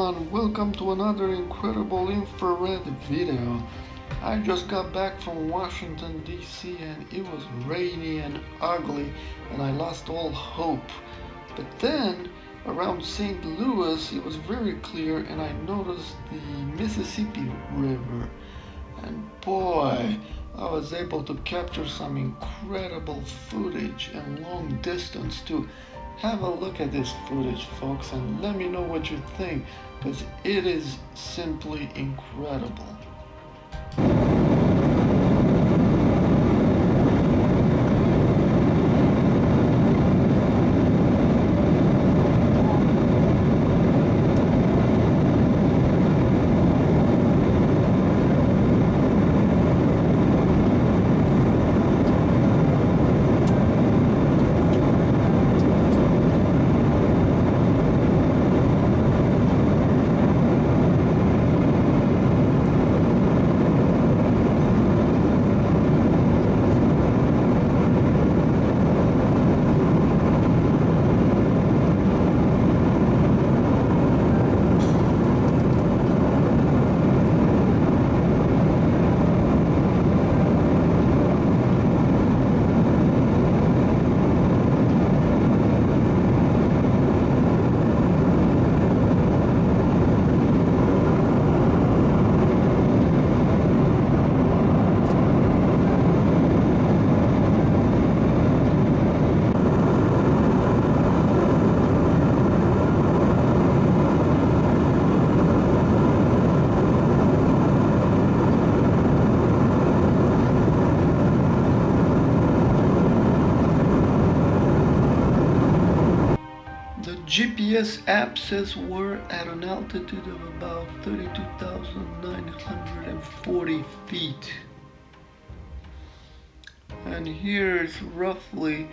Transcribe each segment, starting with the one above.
everyone, welcome to another incredible infrared video. I just got back from Washington DC and it was rainy and ugly and I lost all hope. But then around St. Louis it was very clear and I noticed the Mississippi River. And boy, I was able to capture some incredible footage and long distance too. Have a look at this footage, folks, and let me know what you think, because it is simply incredible. GPS app says we're at an altitude of about 32,940 feet. And here's roughly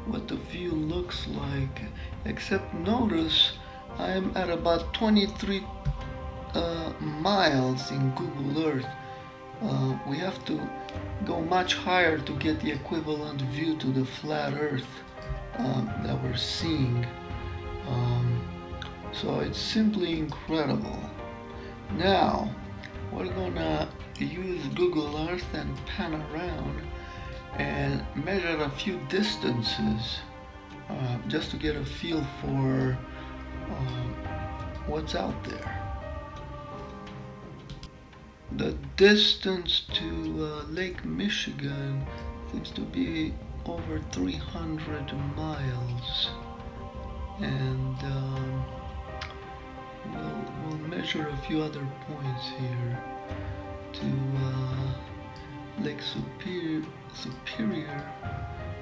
what the view looks like, except notice I am at about 23 miles in Google Earth. We have to go much higher to get the equivalent view to the flat Earth that we're seeing. So it's simply incredible. Now we're gonna use Google Earth and pan around and measure a few distances just to get a feel for what's out there. The distance to Lake Michigan seems to be over 300 miles. And we'll measure a few other points here to Lake Superior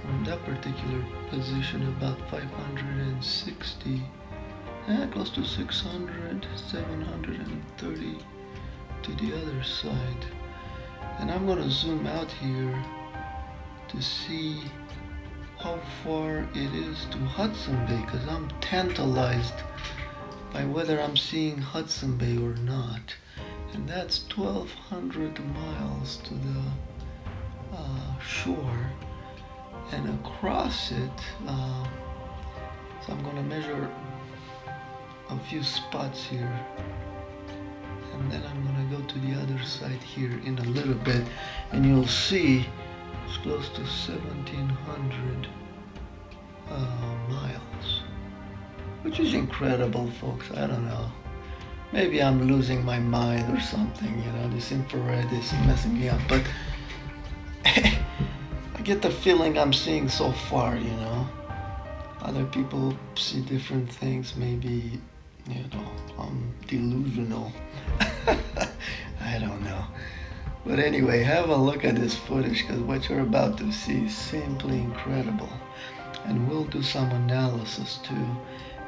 from that particular position, about 560, close to 600, 730 to the other side. And I'm going to zoom out here to see how far it is to Hudson Bay, because I'm tantalized by whether I'm seeing Hudson Bay or not. And that's 1,200 miles to the shore, and across it, so I'm going to measure a few spots here, and then I'm going to go to the other side here in a little bit, and you'll see it's close to 1,700 miles, which is incredible, folks. I don't know. Maybe I'm losing my mind or something, you know, this infrared is messing me up, but I get the feeling I'm seeing so far, you know. Other people see different things, maybe, you know, I'm delusional. I don't know. But anyway, have a look at this footage, because what you're about to see is simply incredible. And we'll do some analysis too,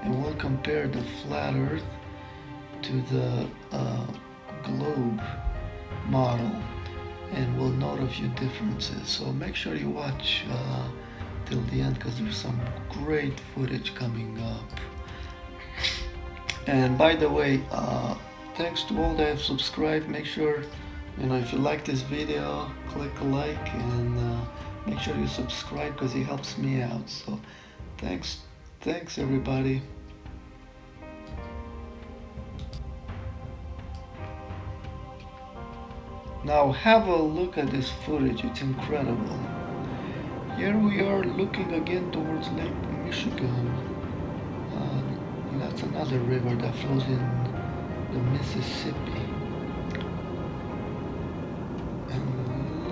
and we'll compare the flat Earth to the globe model, and we'll note a few differences. So make sure you watch till the end, because there's some great footage coming up. And by the way, thanks to all that have subscribed. Make sure, you know, if you like this video, click a like and make sure you subscribe, because it helps me out. So thanks everybody. Now have a look at this footage, it's incredible. Here we are looking again towards Lake Michigan. That's another river that flows in the Mississippi. And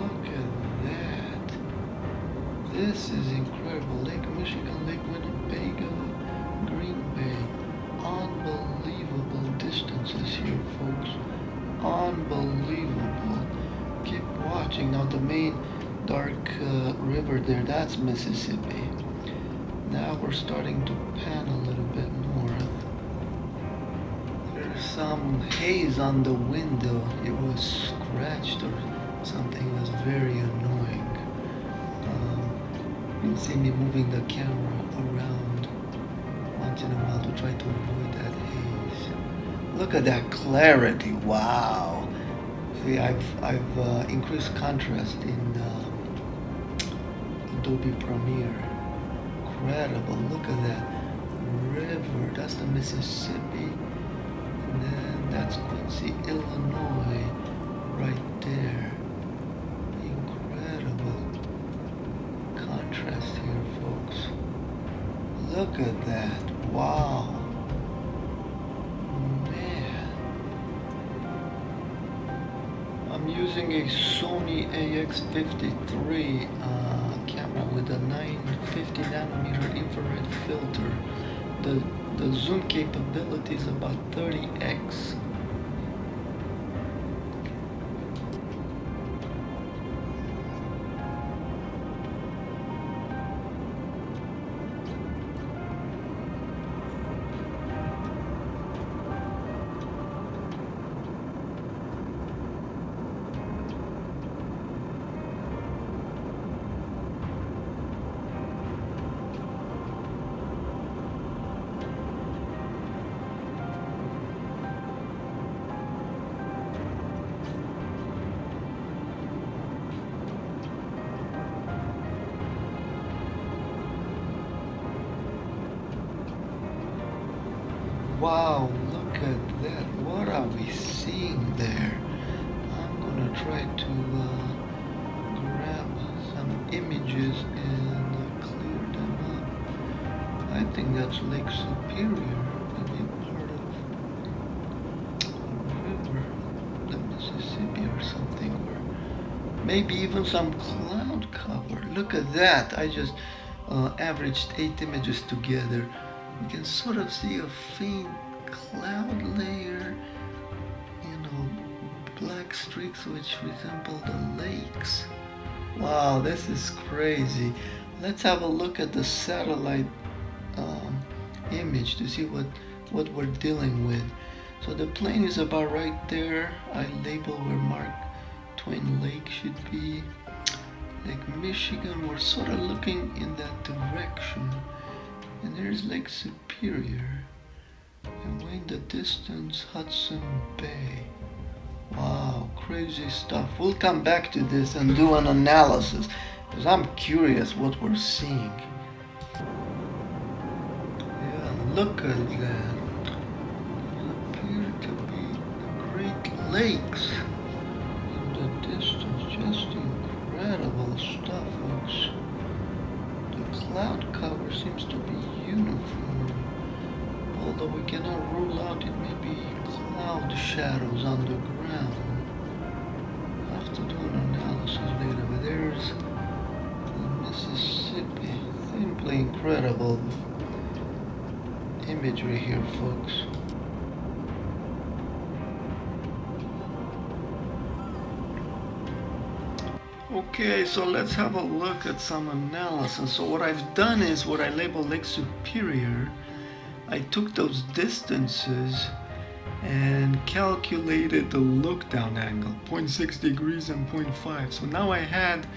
look at that. This is incredible. Lake Michigan, Lake Winnebago, Green Bay. Unbelievable distances here, folks. Unbelievable. Keep watching. Now the main dark river there, that's Mississippi. Now we're starting to pan a little bit north. There's some haze on the window. It was scratched or something. It was very annoying. You can see me moving the camera around once in a while to try to avoid that haze. Look at that clarity. Wow. See, I've increased contrast in Adobe Premiere. Incredible. Look at that river. That's the Mississippi. And then that's Quincy, Illinois, right there. Incredible contrast here, folks. Look at that. Wow. Man. I'm using a Sony AX53 camera with a 950 nanometer infrared filter. The zoom capability is about 30x. Wow, look at that. What are we seeing there? I'm gonna try to grab some images and clear them up. I think that's Lake Superior, maybe part of a river, the Mississippi or something, or maybe even some cloud cover. Look at that. I just averaged 8 images together. You can sort of see a faint cloud layer, black streaks which resemble the lakes. Wow, this is crazy. Let's have a look at the satellite image to see what we're dealing with. So the plane is about right there. I label where Mark Twain Lake should be. Lake Michigan, we're sort of looking in that direction. And there's Lake Superior, and way in the distance, Hudson Bay. Wow, crazy stuff. We'll come back to this and do an analysis, because I'm curious what we're seeing. Yeah, look at that. These appear to be the Great Lakes in the distance. Just incredible stuff, folks. The cloud cover seems to be uniform, although we cannot rule out it may be cloud shadows on the ground. I'll have to do an analysis later, but there's the Mississippi. Simply incredible imagery here, folks. Okay, so let's have a look at some analysis. So what I've done is what I label Lake Superior. I took those distances and calculated the look down angle, 0.6 degrees and 0.5. So now I had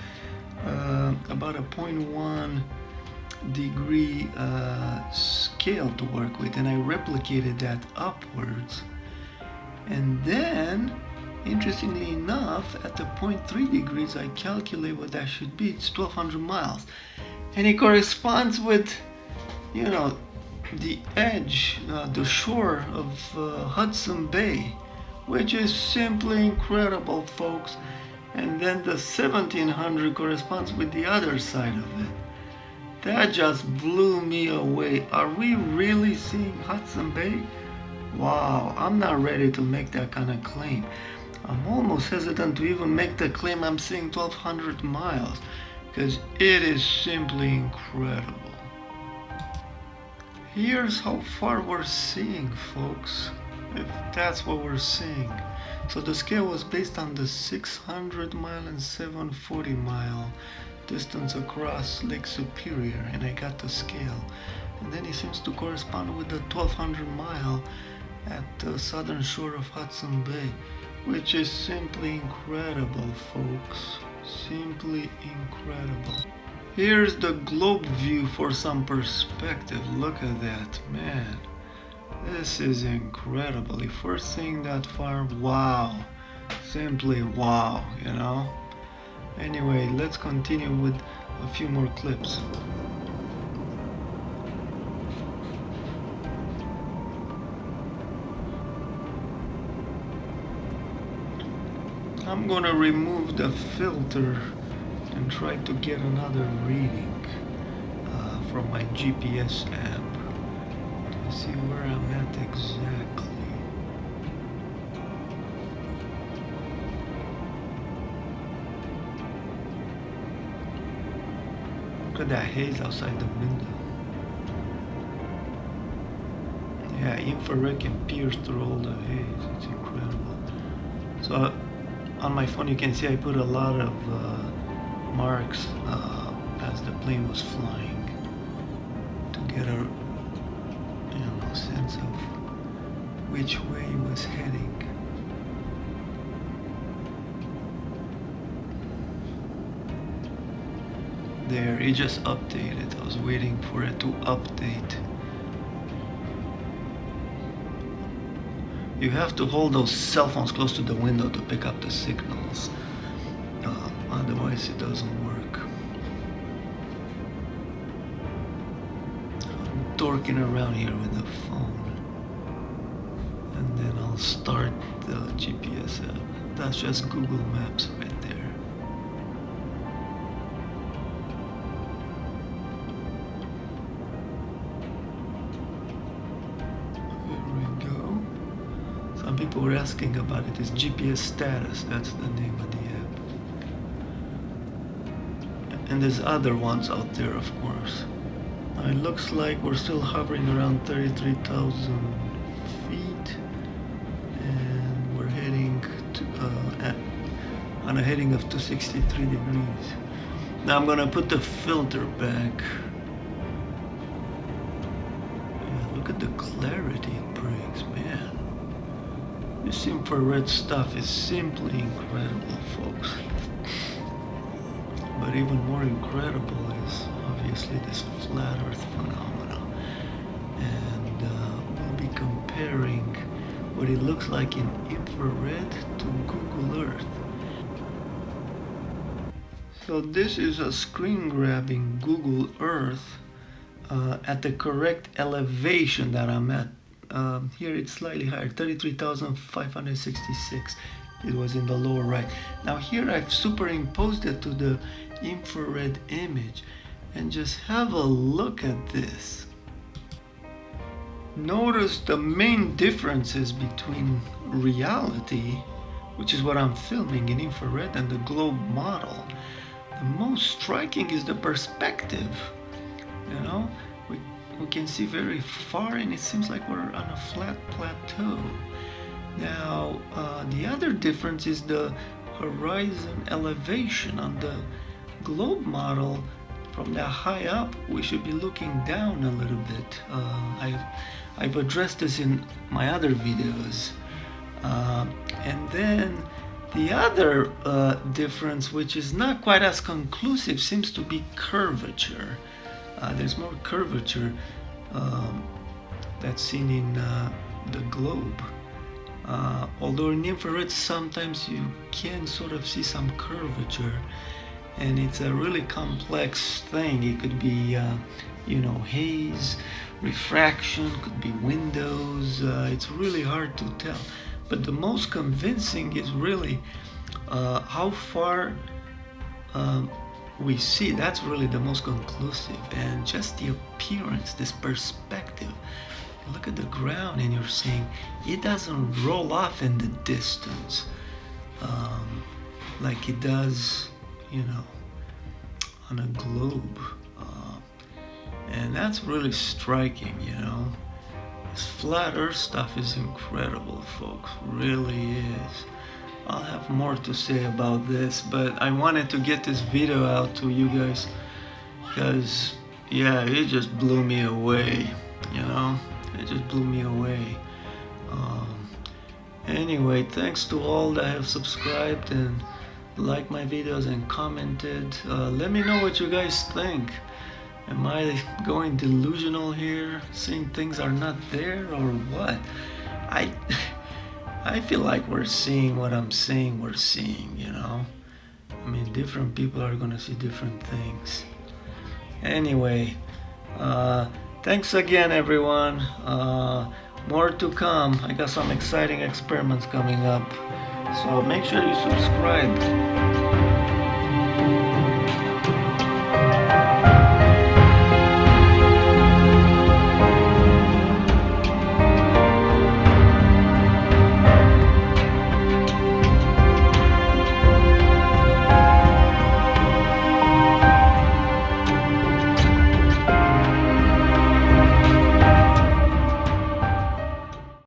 about a 0.1 degree scale to work with, and I replicated that upwards. And then, interestingly enough, at the 0.3 degrees, I calculate what that should be. It's 1,200 miles. And it corresponds with, the edge, the shore of Hudson Bay, which is simply incredible, folks. And then the 1700 corresponds with the other side of it. That just blew me away. Are we really seeing Hudson Bay? Wow, I'm not ready to make that kind of claim. I'm almost hesitant to even make the claim I'm seeing 1200 miles, because it is simply incredible. Here's how far we're seeing, folks, if that's what we're seeing. So the scale was based on the 600 mile and 740 mile distance across Lake Superior, and I got the scale. And then it seems to correspond with the 1200 mile at the southern shore of Hudson Bay, which is simply incredible, folks. Simply incredible. Here's the globe view for some perspective. Look at that, man. This is incredible. If we're seeing that far, wow. Simply wow, you know? Anyway, let's continue with a few more clips. I'm gonna remove the filter and try to get another reading from my GPS app to see where I'm at exactly. Look at that haze outside the window. Yeah, infrared can pierce through all the haze. It's incredible. So on my phone you can see I put a lot of marks as the plane was flying to get a sense of which way it was heading. There, it just updated. I was waiting for it to update. You have to hold those cell phones close to the window to pick up the signals. Otherwise it doesn't work. I'm dorking around here with the phone. And then I'll start the GPS app. That's just Google Maps right there. Some people were asking about it. It's GPS status. That's the name of the app. And there's other ones out there, of course. Now it looks like we're still hovering around 33,000 feet, and we're heading to on a heading of 263 degrees. Now I'm gonna put the filter back. Yeah, look at the clarity it brings, man. This infrared stuff is simply incredible, folks. But even more incredible is obviously this flat Earth phenomena. And we'll be comparing what it looks like in infrared to Google Earth. So this is a screen grabbing Google Earth at the correct elevation that I'm at. Here it's slightly higher, 33,566. It was in the lower right. Now here I've superimposed it to the infrared image, and just have a look at this. Notice the main differences between reality, which is what I'm filming in infrared, and the globe model. The most striking is the perspective. You know, we can see very far, and it seems like we're on a flat plateau. Now, the other difference is the horizon elevation. On the globe model, from that high up, we should be looking down a little bit. I've addressed this in my other videos. And then the other difference, which is not quite as conclusive, seems to be curvature. There's more curvature that's seen in the globe. Although in infrared sometimes you can sort of see some curvature, and it's a really complex thing. It could be haze, refraction, could be windows. It's really hard to tell. But the most convincing is really how far we see. That's really the most conclusive, and just the appearance, this perspective. You look at the ground and you're seeing it doesn't roll off in the distance like it does, you know, on a globe. And that's really striking, you know. This flat earth stuff is incredible, folks, really is. I'll have more to say about this, but I wanted to get this video out to you guys because, yeah, it just blew me away, you know. It just blew me away. Anyway, thanks to all that have subscribed and liked my videos and commented. Let me know what you guys think. Am I going delusional here, seeing things are not there, or what? I feel like we're seeing what I'm saying we're seeing, you know? I mean, different people are gonna see different things. Anyway, thanks again, everyone. More to come. I got some exciting experiments coming up. So make sure you subscribe.